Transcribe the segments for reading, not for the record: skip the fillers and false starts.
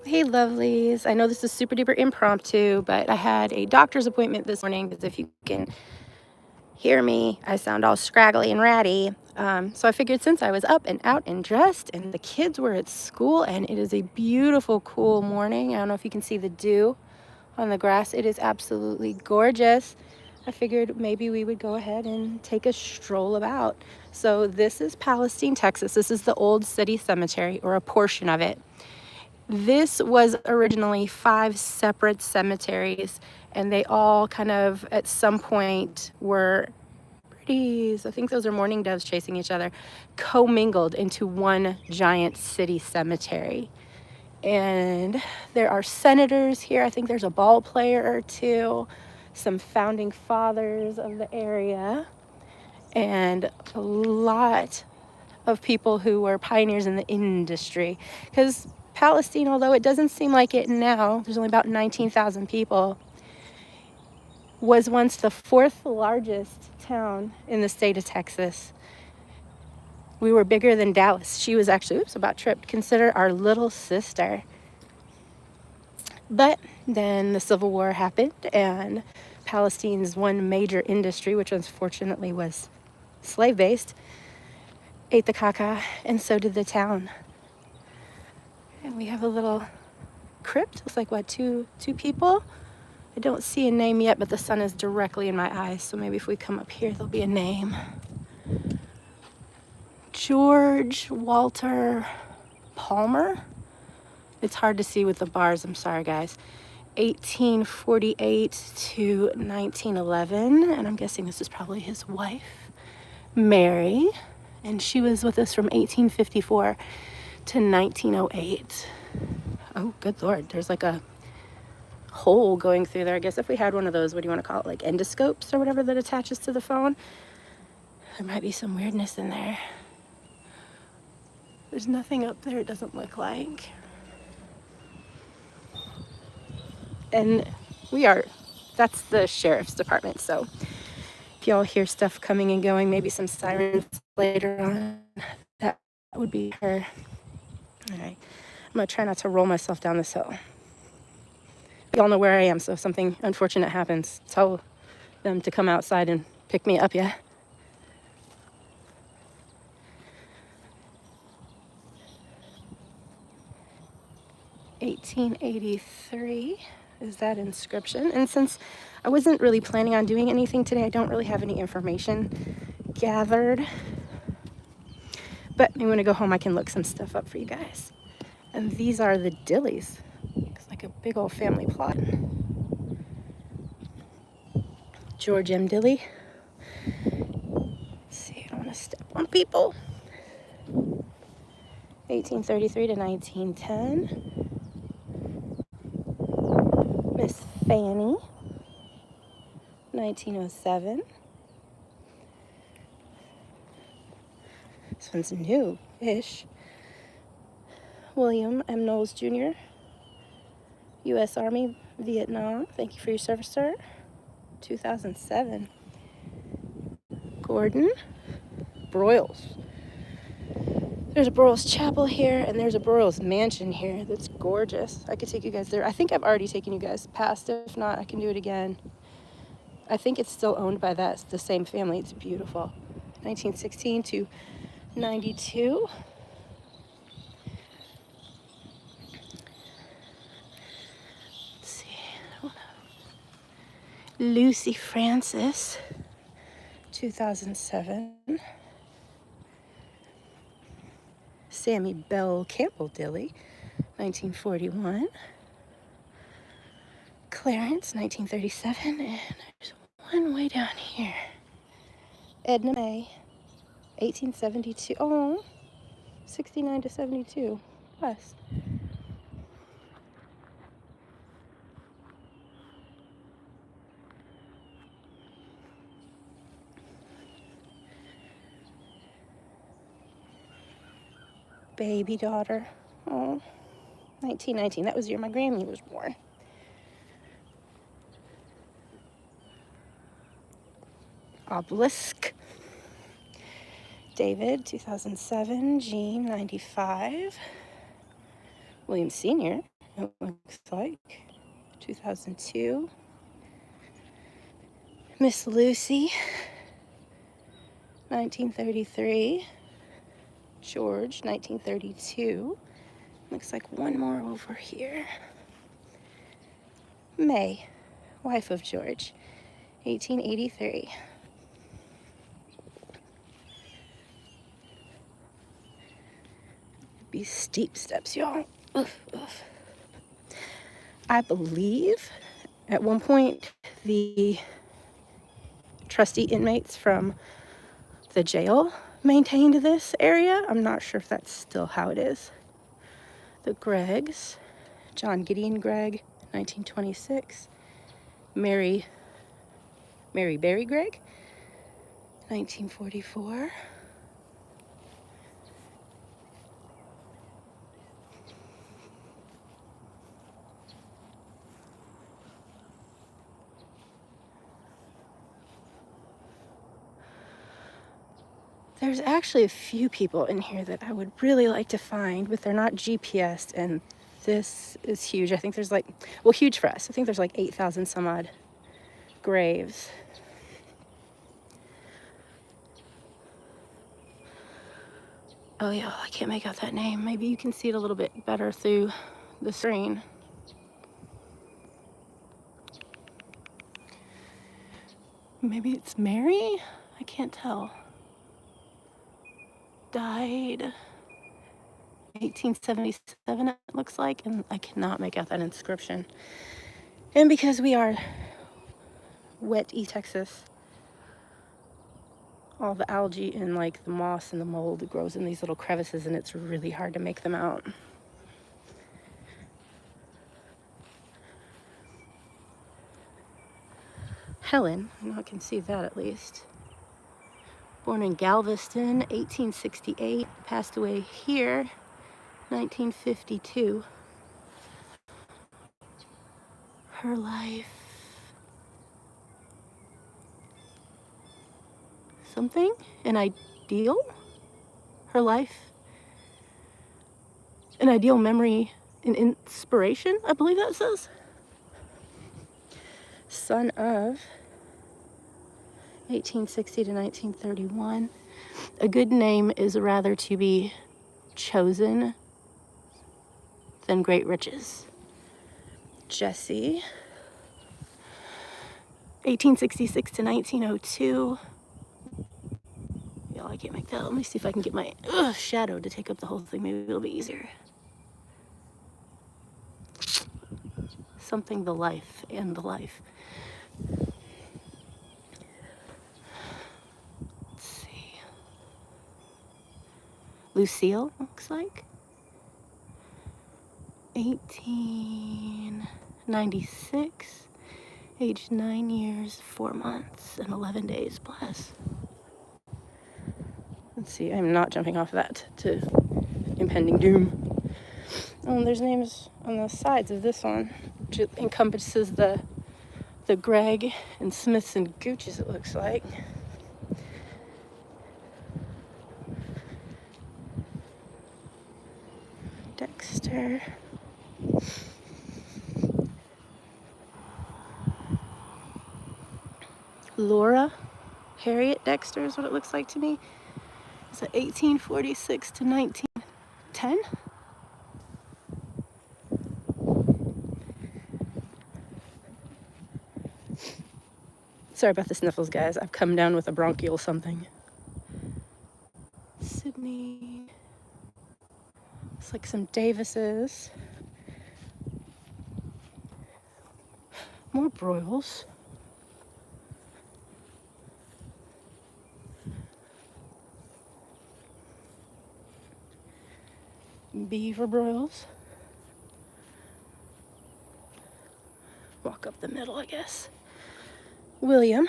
Hey, lovelies. I know this is super duper impromptu, but I had a doctor's appointment this morning because if you can hear me, I sound all scraggly and ratty. So I figured since I was up and out and dressed and the kids were at school and it is a beautiful, cool morning. I don't know if you can see the dew on the grass. It is absolutely gorgeous. I figured maybe we would go ahead and take a stroll about. So this is Palestine, Texas. This is the old city cemetery, or a portion of it. This was originally 5 separate cemeteries, and they all kind of at some point were birdies, I think those are mourning doves chasing each other, commingled into one giant city cemetery. And there are senators here. I think there's a ball player or two, some founding fathers of the area, and a lot of people who were pioneers in the industry. Because Palestine, although it doesn't seem like it now, there's only about 19,000 people, was once the 4th largest town in the state of Texas. We were bigger than Dallas. She was actually, about tripped, considered our little sister. But then the Civil War happened, and Palestine's one major industry, which unfortunately was slave-based, ate the caca, and so did the town. And we have a little crypt. It's like, what, two people? I don't see a name yet, but the sun is directly in my eyes, so maybe if we come up here, there'll be a name. George Walter Palmer. It's hard to see with the bars. I'm sorry, guys. 1848 to 1911, and I'm guessing this is probably his wife, Mary, and she was with us from 1854 to 1908. Oh, good Lord. There's like a hole going through there. I guess if we had one of those, what do you want to call it, like endoscopes or whatever that attaches to the phone, there might be some weirdness in there. There's nothing up there, it doesn't look like. And that's the sheriff's department, so if y'all hear stuff coming and going, maybe some sirens later on, that would be her. All right, I'm gonna try not to roll myself down this hill. Y'all know where I am, so if something unfortunate happens, tell them to come outside and pick me up, yeah? "1883" is that inscription. And since I wasn't really planning on doing anything today, I don't really have any information gathered. But maybe when I go home, I can look some stuff up for you guys. And these are the Dillies. It's like a big old family plot. George M. Dilly. Let's see, I don't want to step on people. 1833 to 1910. Miss Fanny. 1907. This one's new-ish. William M. Knowles Jr., U.S. Army, Vietnam. Thank you for your service, sir. 2007. Gordon. Broyles. There's a Broyles Chapel here, and there's a Broyles Mansion here that's gorgeous. I could take you guys there. I think I've already taken you guys past. If not, I can do it again. I think it's still owned by the same family. It's beautiful. 1916 to 92. Let's see. Lucy Francis, 2007. Sammy Bell Campbell Dilly, 1941. Clarence, 1937. And there's one way down here. Edna May, 1872. Oh, 69 to 72. Plus. Baby daughter. Oh, 1919. That was the year my Grammy was born. Obelisk. David, 2007. Jean, 95. William Sr., it looks like. 2002. Miss Lucy, 1933. George, 1932. Looks like one more over here. May, wife of George, 1883. Be steep steps, y'all. Oof, oof. I believe at one point the trustee inmates from the jail maintained this area. I'm not sure if that's still how it is. The Greggs, John Gideon Gregg, 1926. Mary Berry Gregg, 1944. There's actually a few people in here that I would really like to find, but they're not GPSed, and this is huge. I think there's like, well, huge for us. I think there's like 8,000 some odd graves. Oh yeah, I can't make out that name. Maybe you can see it a little bit better through the screen. Maybe it's Mary? I can't tell. Died 1877, it looks like, and I cannot make out that inscription. And because we are wet Texas, all the algae and like the moss and the mold grows in these little crevices, and it's really hard to make them out. Helen, I can see that at least. Born in Galveston, 1868, passed away here, 1952. Her life. Something? An ideal? Her life? An ideal memory and inspiration, I believe that says. Son of 1860 to 1931. A good name is rather to be chosen than great riches. Jesse, 1866 to 1902. Y'all, I can't make that. Let me see if I can get my shadow to take up the whole thing. Maybe it'll be easier. Something the life and the life. Let's see. Lucille, looks like. 1896. Age 9 years, 4 months, and 11 days plus. Let's see, I'm not jumping off that to impending doom. Oh, there's names on the sides of this one, which encompasses the Gregg and Smiths and Gooches, it looks like. Dexter. Laura Harriet Dexter is what it looks like to me. It's 1846 to 1910. Sorry about the sniffles, guys. I've come down with a bronchial something. Sydney. It's like some Davises. More Broyles. Beaver Broyles. Walk up the middle, I guess. William,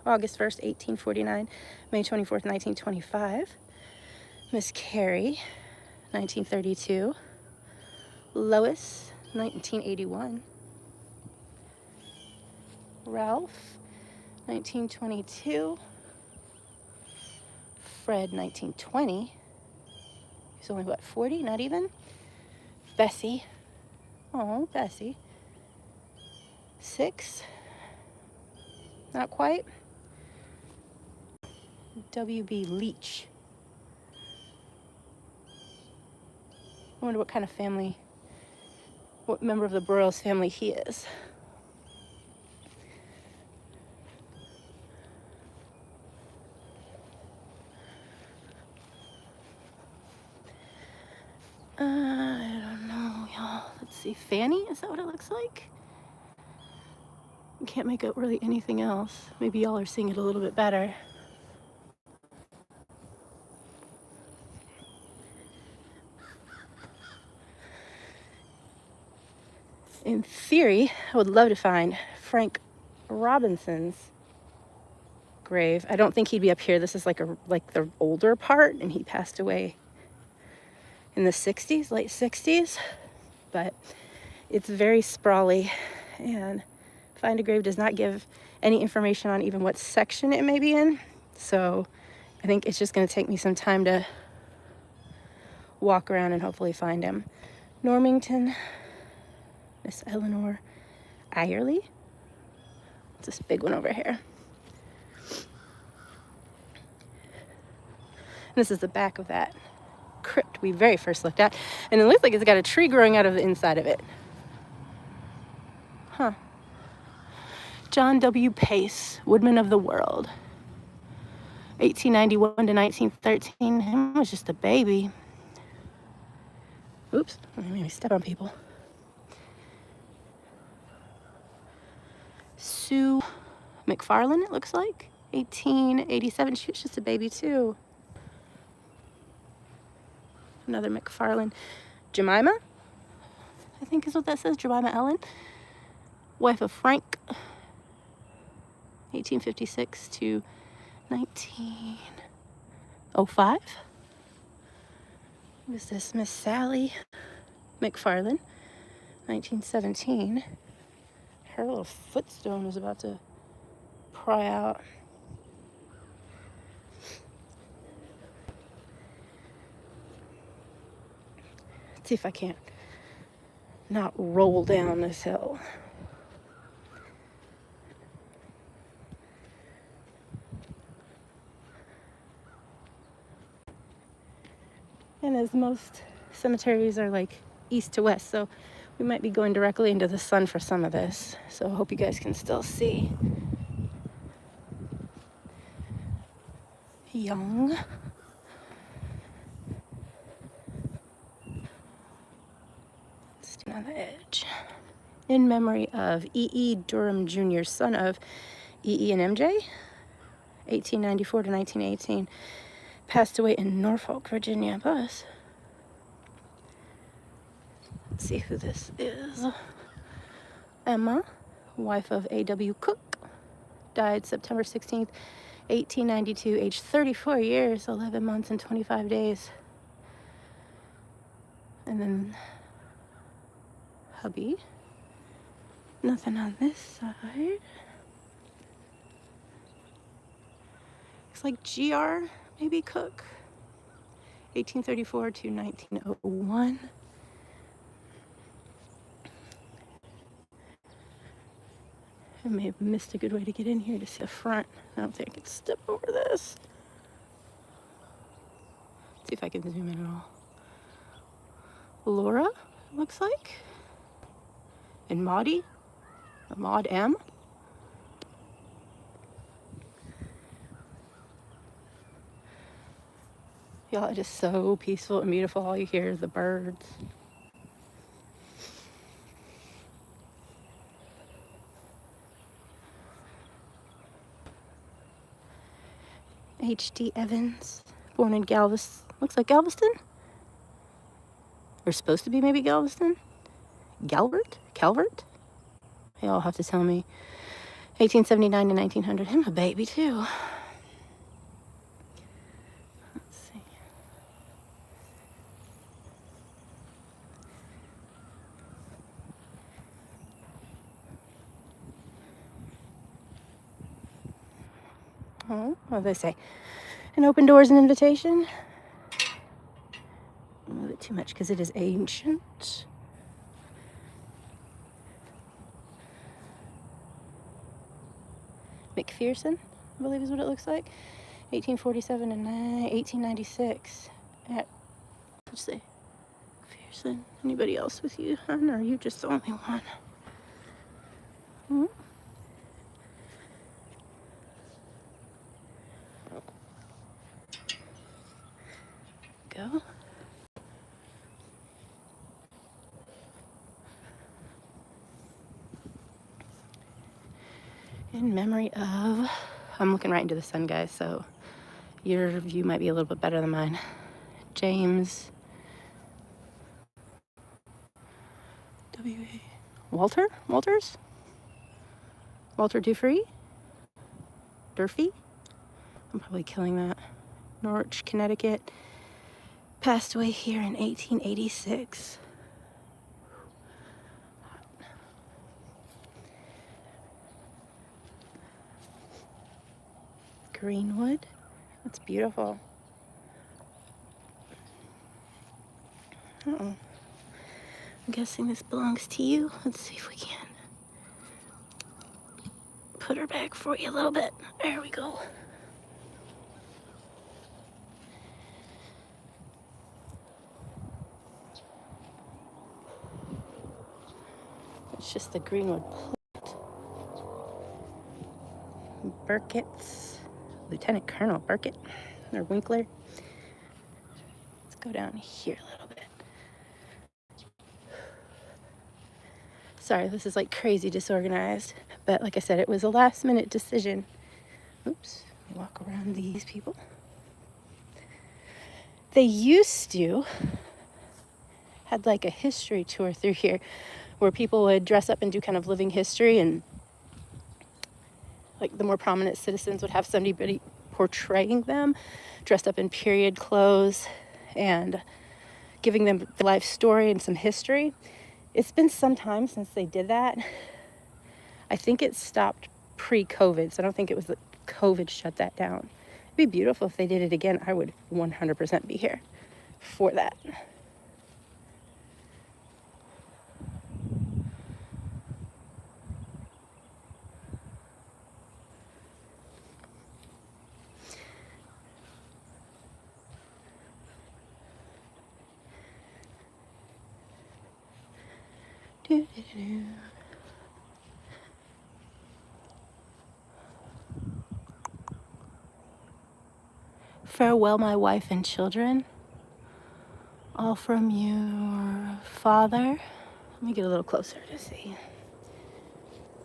August 1st, 1849, May 24th, 1925. Miss Carrie, 1932. Lois, 1981. Ralph, 1922. Fred, 1920. He's only, what, 40? Not even? Bessie, Oh, Bessie. 6. Not quite. W.B. Leach. I wonder what kind of family, what member of the Broyles family he is. I don't know, y'all. Let's see. Fanny? Is that what it looks like? Can't make out really anything else. Maybe y'all are seeing it a little bit better. In theory, I would love to find Frank Robinson's grave. I don't think he'd be up here. This is like the older part, and he passed away in the 60s, late 60s. But it's very sprawly, and Find a Grave does not give any information on even what section it may be in. So I think it's just going to take me some time to walk around and hopefully find him. Normington, Miss Eleanor Eyerly. It's this big one over here. And this is the back of that crypt we very first looked at. And it looks like it's got a tree growing out of the inside of it. Huh. John W. Pace, Woodman of the World. 1891 to 1913. Him was just a baby. Oops, I made me step on people. Sue McFarlane, it looks like. 1887. She was just a baby too. Another McFarlane. Jemima, I think is what that says. Jemima Ellen. Wife of Frank. 1856 to 1905. Who is this? Miss Sally McFarlane. 1917. Her little footstone is about to pry out. Let's see if I can't not roll down this hill. And as most cemeteries are like east to west, so we might be going directly into the sun for some of this. So I hope you guys can still see. Young. Stand on the edge. In memory of E.E. Durham Jr., son of E.E. and M.J., 1894 to 1918. Passed away in Norfolk, Virginia. Bus. Let's see who this is. Emma, wife of A.W. Cook, died September 16th, 1892, aged 34 years, 11 months, and 25 days. And then hubby. Nothing on this side. Looks like G.R. maybe Cook. 1834 to 1901. I may have missed a good way to get in here to see the front. I don't think I can step over this. See if I can zoom in at all. Laura, looks like. And Maudie. Maud M. Y'all, it is so peaceful and beautiful. All you hear is the birds. H.D. Evans, born in Galveston. Looks like Galveston? Or supposed to be maybe Galveston? Calvert? Y'all have to tell me. 1879 to 1900. Him a baby too. Let's see. Oh, what do they say? An open door is an invitation. A little bit too much because it is ancient. McPherson, I believe is what it looks like. 1847 and 1896. What'd you say? McPherson. Anybody else with you, hon? Or are you just the only one? Hmm? Go. In memory of, I'm looking right into the sun, guys, so your view might be a little bit better than mine. James W.A. Walters? Walter Durfee? I'm probably killing that. Norwich, Connecticut. Passed away here in 1886. Greenwood. That's beautiful. Uh-oh. I'm guessing this belongs to you. Let's see if we can put her back for you a little bit. There we go. It's just the Greenwood plate. Burkett's, Lieutenant Colonel Burkett, or Winkler. Let's go down here a little bit. Sorry, this is like crazy disorganized, but like I said, it was a last minute decision. Oops, let me walk around these people. They used to had like a history tour through here where people would dress up and do kind of living history, and like the more prominent citizens would have somebody portraying them dressed up in period clothes and giving them the life story and some history. It's been some time since they did that. I think it stopped pre-COVID, so I don't think it was that COVID shut that down. It'd be beautiful if they did it again. I would 100% be here for that. Farewell, my wife and children, all from your father. Let me get a little closer to see.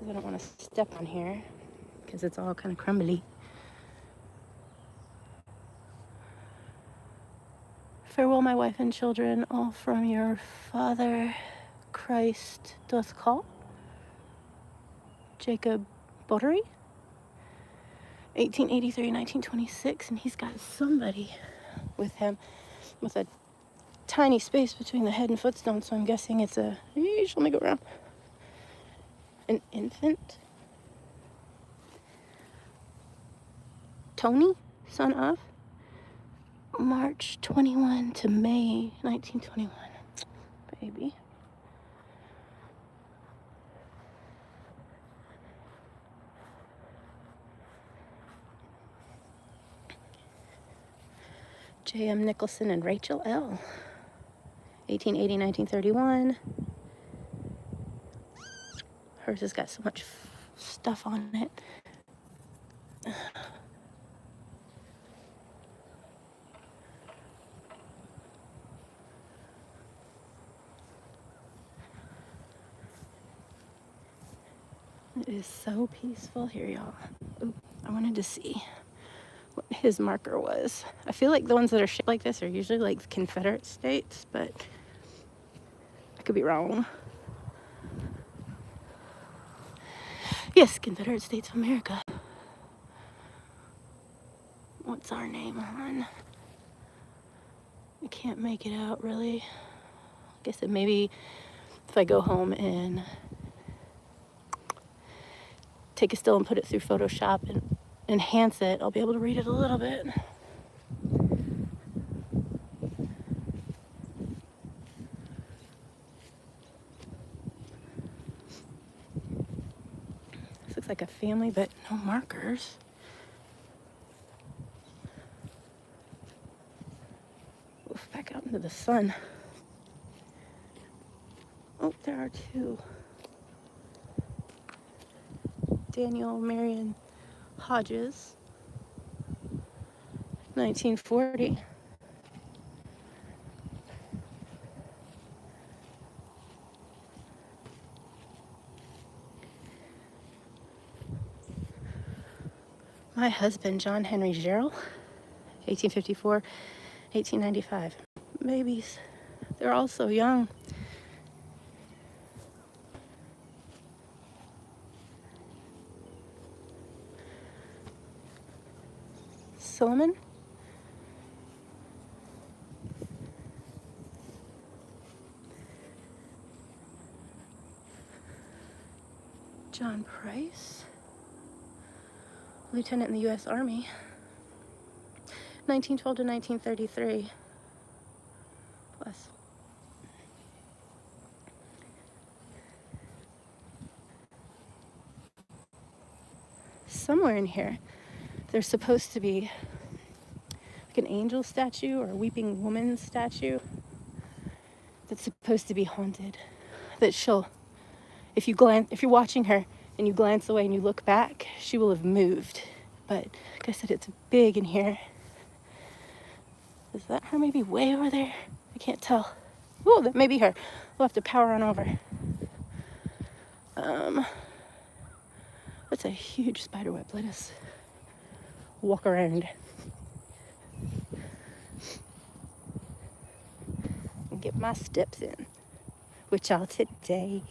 I don't want to step on here because it's all kind of crumbly. Farewell, my wife and children, all from your father, Christ doth call. Jacob Bottery, 1883, 1926, and he's got somebody with him with a tiny space between the head and footstone, so I'm guessing it's a, let me go around, an infant. Tony, son of, March 21 to May 1921. Baby. J.M. Nicholson and Rachel L. 1880, 1931. Hers has got so much stuff on it. It is so peaceful here, y'all. Ooh, I wanted to see what his marker was. I feel like the ones that are shaped like this are usually like Confederate states, but I could be wrong. Yes, Confederate States of America. What's our name on? I can't make it out really. I guess it maybe if I go home and take a still and put it through Photoshop and enhance it, I'll be able to read it a little bit. This looks like a family, but no markers. Oof, back out into the sun. Oh, there are two. Daniel Marion Hodges, 1940. My husband, John Henry Gerald, 1854, 1895. Babies. They're all so young. Solomon. John Price, lieutenant in the U.S. Army, 1912 to 1933. Plus. Somewhere in here, there's supposed to be like an angel statue or a weeping woman statue that's supposed to be haunted. That she'll, if you're watching her and you glance away and you look back, she will have moved. But like I said, it's big in here. Is that her maybe way over there? I can't tell. Oh, that may be her. We'll have to power on over. That's a huge spider web. Let us walk around and get my steps in, which are today.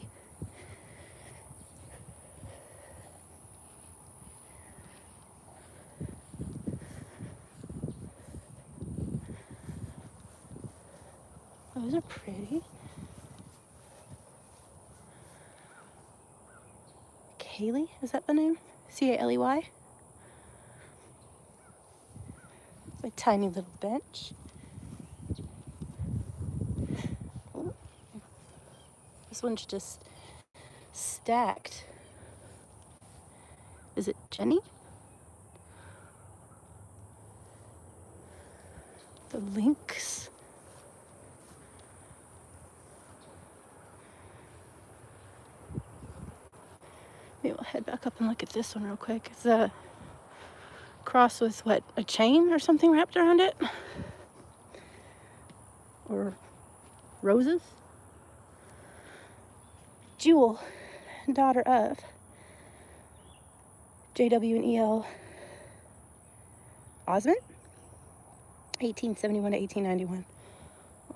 Those are pretty. Kaylee, is that the name? C-A-L-E-Y? A tiny little bench. Oh, this one's just stacked. Is it Jenny? The links. Maybe we'll head back up and look at this one real quick. It's a cross with what, a chain or something wrapped around it? Or roses? Jewel, daughter of J.W. and E.L. Osmond, 1871 to 1891.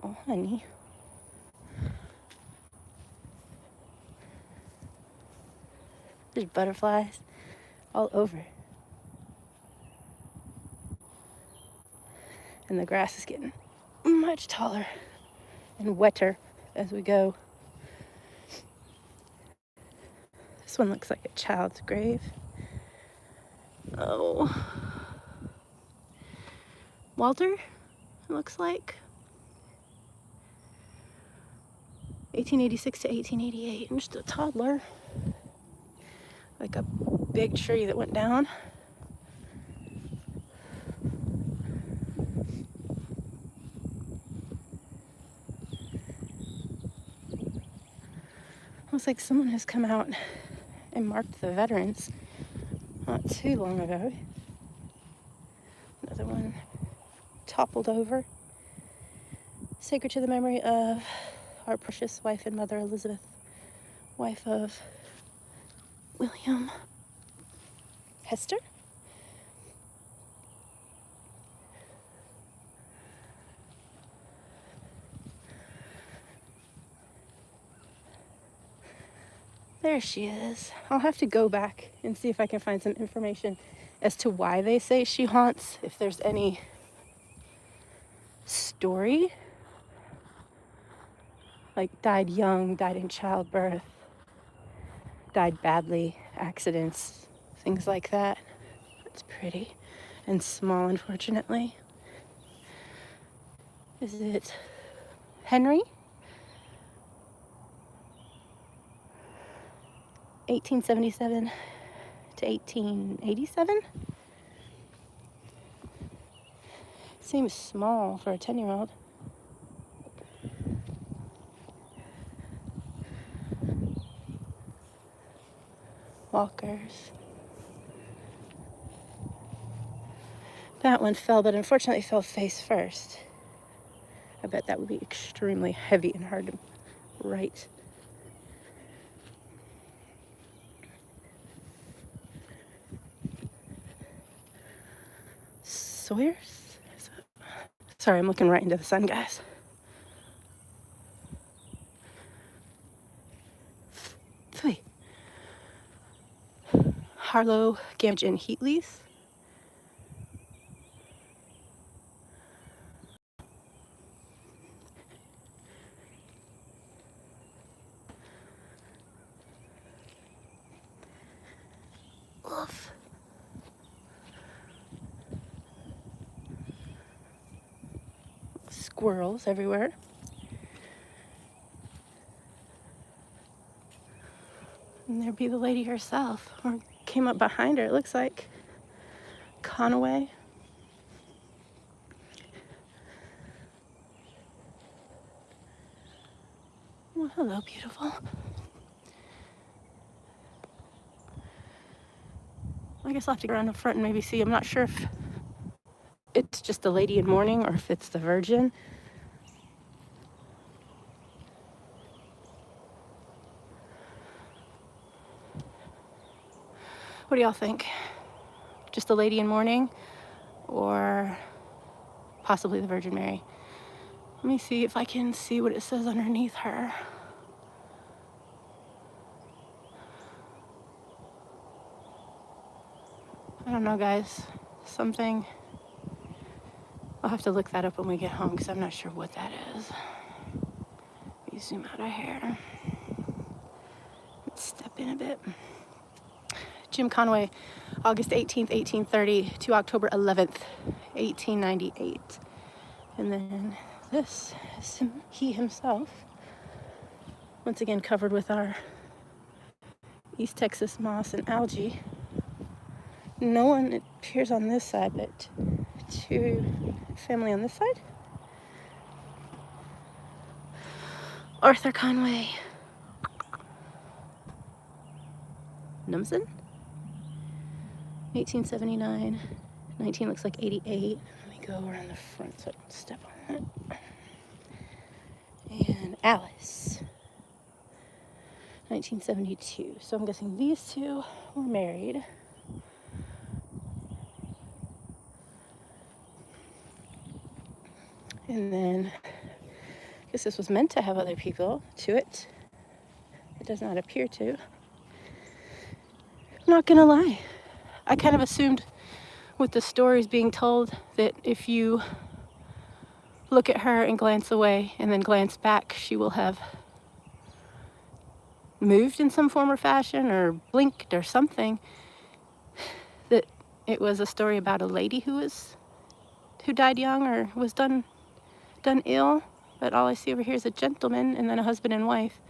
Oh, honey. There's butterflies all over. And the grass is getting much taller and wetter as we go. This one looks like a child's grave. Oh. Walter, it looks like. 1886 to 1888. I'm just a toddler. Like a big tree that went down. Looks like someone has come out and marked the veterans not too long ago. Another one toppled over. Sacred to the memory of our precious wife and mother, Elizabeth, wife of William Hester. There she is. I'll have to go back and see if I can find some information as to why they say she haunts, if there's any story. Like died young, died in childbirth, died badly, accidents, things like that. It's pretty and small, unfortunately. Is it Henry? 1877 to 1887. Seems small for a 10-year-old. Walkers. That one fell, but unfortunately fell face first. I bet that would be extremely heavy and hard to right. Sawyer's? Sorry, I'm looking right into the sun, guys. Three. Harlow, Gamage, and Heatley's. Oof. Squirrels everywhere. And there'd be the lady herself, or came up behind her, it looks like. Conaway. Well, hello, beautiful. I guess I'll have to go around the front and maybe see. I'm not sure if it's just the lady in mourning or if it's the Virgin. What do y'all think? Just the lady in mourning or possibly the Virgin Mary? Let me see if I can see what it says underneath her. I don't know, guys. Something. I'll have to look that up when we get home because I'm not sure what that is. Let me zoom out of here. Let's step in a bit. Jim Conway, August 18th, 1830 to October 11th, 1898. And then this is he himself. Once again covered with our East Texas moss and algae. No one appears on this side, but two family on this side. Arthur Conway. Numson? 1879. 19 looks like 88. Let me go around the front so I don't step on it. And Alice. 1972. So I'm guessing these two were married. And then, I guess this was meant to have other people to it. It does not appear to. I'm not gonna lie. I kind of assumed with the stories being told that if you look at her and glance away and then glance back, she will have moved in some form or fashion or blinked or something. That it was a story about a lady who died young or was done ill, but all I see over here is a gentleman and then a husband and wife.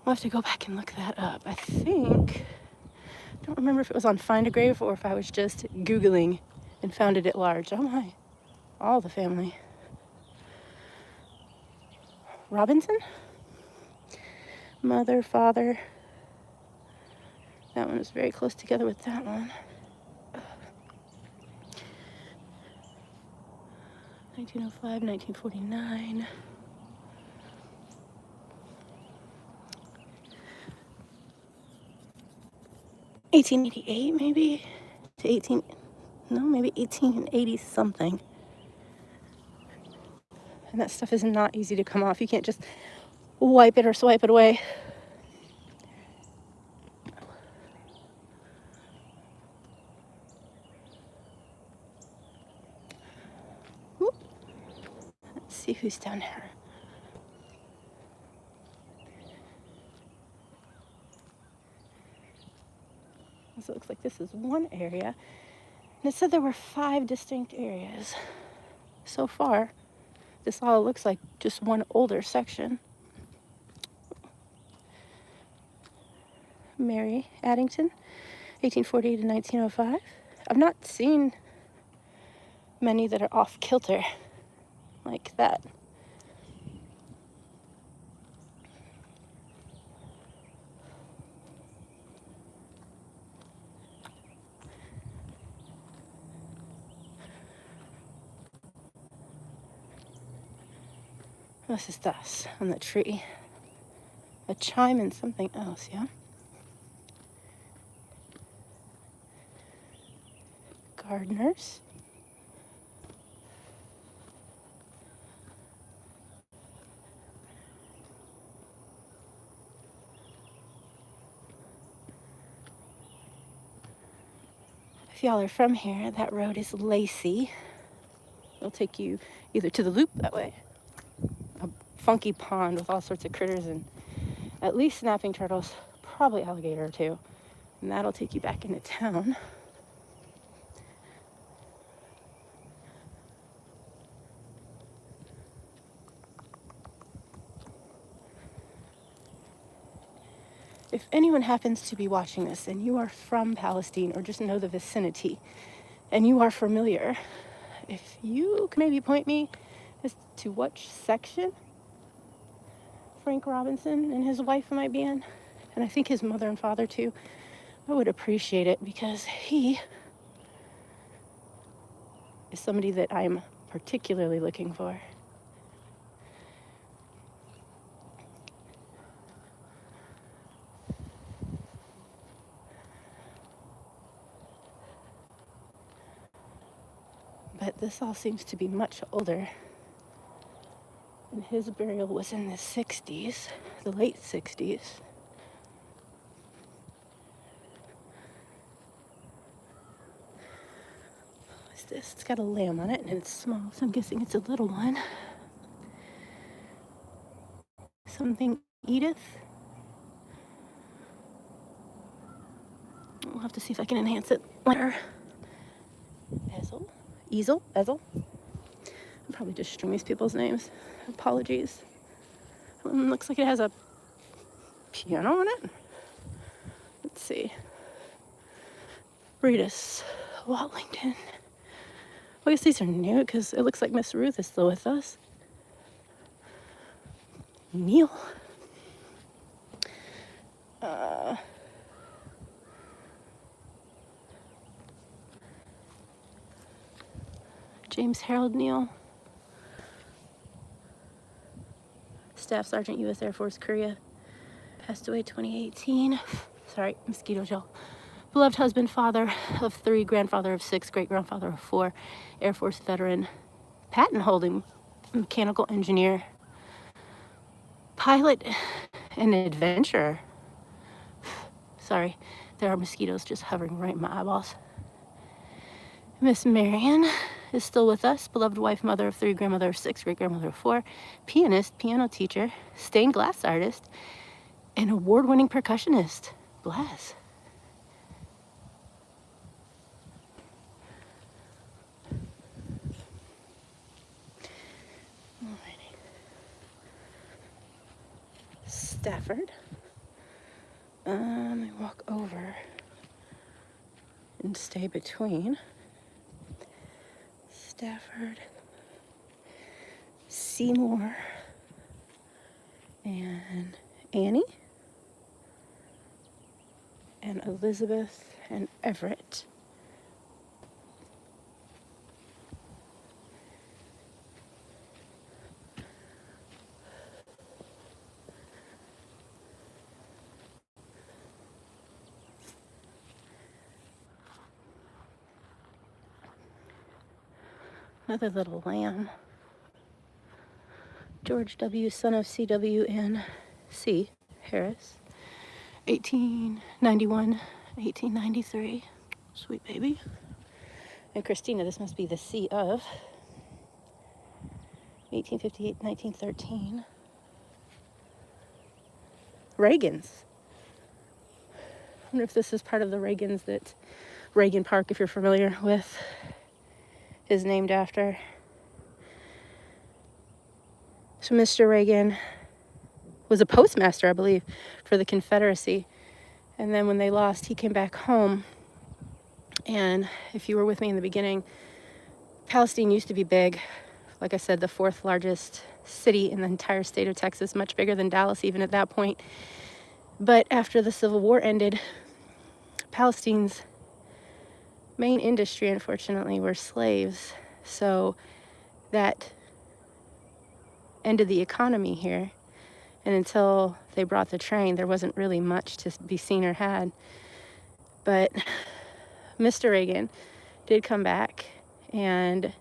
We'll have to go back and look that up. I don't remember if it was on Find a Grave or if I was just Googling and found it at large. Oh my, all the family. Robinson? Mother, father. That one is very close together with that one. 1905, 1949. $1888 maybe to maybe 1880 something. And that stuff is not easy to come off. You can't just wipe it or swipe it away. Whoop. Let's see who's down here. So it looks like this is one area. And it said there were 5 distinct areas. So far, this all looks like just one older section. Mary Addington, 1840 to 1905. I've not seen many that are off kilter like that. This is dust on the tree. A chime and something else, yeah? Gardeners. If y'all are from here, that road is Lacey. It'll take you either to the loop that way, a funky pond with all sorts of critters and at least snapping turtles, probably alligator or two, and that'll take you back into town. If anyone happens to be watching this and you are from Palestine or just know the vicinity and you are familiar, if you can maybe point me as to which section Frank Robinson and his wife might be in, and I think his mother and father too, I would appreciate it, because he is somebody that I'm particularly looking for. But this all seems to be much older. And his burial was in the 60s, the late 60s. What's this? It's got a lamb on it and it's small, so I'm guessing it's a little one. Something Edith. We'll have to see if I can enhance it later. Ezel. I'm probably just string these people's names. Apologies. Looks like it has a piano in it. Let's see. Rita's Watlington. Well, I guess these are new because it looks like Miss Ruth is still with us. Neil. James Harold Neal. Staff Sergeant, U.S. Air Force, Korea. Passed away 2018. Sorry, mosquito gel. Beloved husband, father of 3, grandfather of 6, great-grandfather of 4, Air Force veteran, patent-holding mechanical engineer, pilot, and adventurer. Sorry, there are mosquitoes just hovering right in my eyeballs. Miss Marion is still with us. Beloved wife, mother of 3, grandmother of 6, great-grandmother of 4, pianist, piano teacher, stained glass artist, and award-winning percussionist. Bless. Alrighty. Stafford. I walk over and stay between Stafford, Seymour, and Annie, and Elizabeth, and Everett. Another little lamb. George W., son of C.W. and C. Harris. 1891, 1893. Sweet baby. And Christina, this must be the C of 1858, 1913. Reagans. I wonder if this is part of the Reagans that Reagan Park, if you're familiar with, is named after. So Mr. Reagan was a postmaster, I believe, for the Confederacy, And then when they lost, he came back home. And if you were with me in the beginning, Palestine used to be big. Like I said, the 4th largest city in the entire state of Texas, much bigger than Dallas even at that point. But after the Civil War ended, Palestine's main industry, unfortunately, were slaves. So that ended the economy here. And until they brought the train, there wasn't really much to be seen or had. But Mr. Reagan did come back, and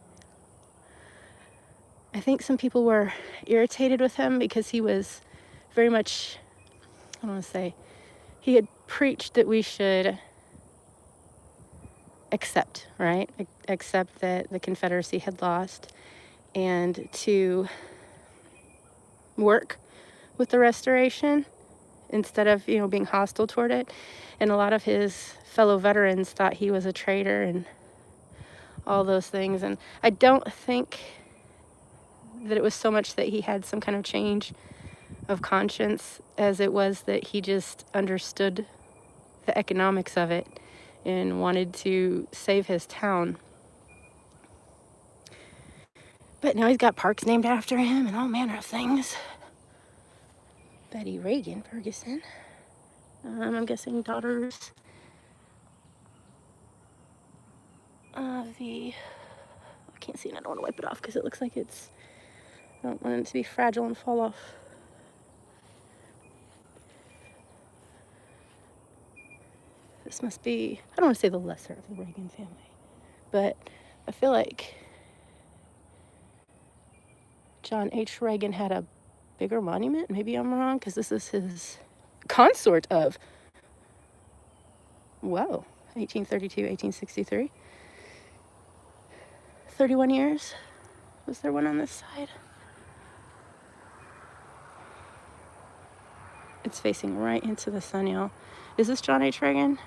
I think some people were irritated with him because he was very much, I don't want to say, he had preached that we should accept, right? Accept that the Confederacy had lost, and to work with the restoration instead of, being hostile toward it. And a lot of his fellow veterans thought he was a traitor and all those things. And I don't think that it was so much that he had some kind of change of conscience as it was that he just understood the economics of it and wanted to save his town. But now he's got parks named after him and all manner of things. Betty Reagan Ferguson. I'm guessing daughters of I can't see, and I don't want to wipe it off because it looks like I don't want it to be fragile and fall off. This must be, I don't want to say the lesser of the Reagan family, but I feel like John H. Reagan had a bigger monument. Maybe I'm wrong, because this is his consort of, 1832, 1863. 31 years. Was there one on this side? It's facing right into the sun, y'all. Is this John H. Reagan?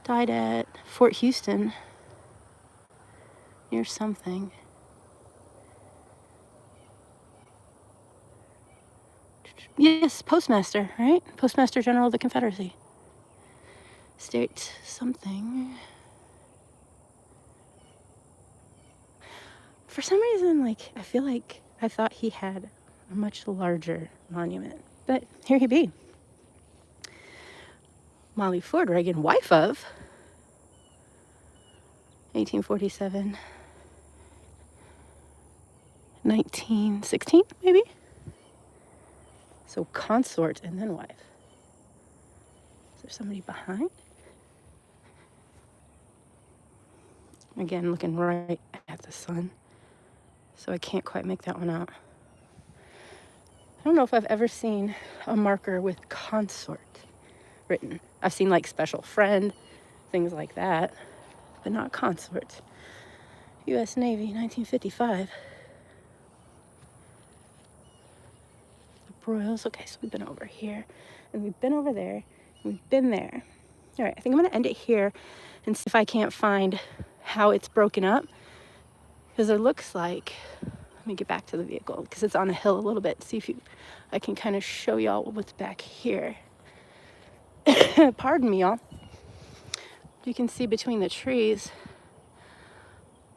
Died at Fort Houston near something. Yes, Postmaster, right? Postmaster General of the Confederacy. State something. For some reason, I feel like I thought he had a much larger monument. But here he be. Molly Ford Reagan, wife of 1847, 1916, maybe? So consort and then wife. Is there somebody behind? Again, looking right at the sun. So I can't quite make that one out. I don't know if I've ever seen a marker with consort written. I've seen special friend, things like that, but not consort. U.S. Navy, 1955. The Broyles. Okay, so we've been over here, and we've been over there, and we've been there. All right, I think I'm going to end it here and see if I can't find how it's broken up, because it looks like, let me get back to the vehicle because it's on a hill a little bit. See if I can kind of show y'all what's back here. Pardon me, y'all. You can see between the trees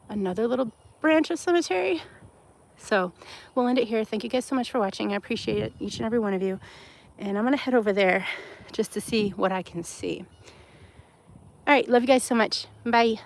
another little branch of cemetery. So we'll end it here. Thank you guys so much for watching. I appreciate it, each and every one of you. And I'm going to head over there just to see what I can see. All right, love you guys so much. Bye.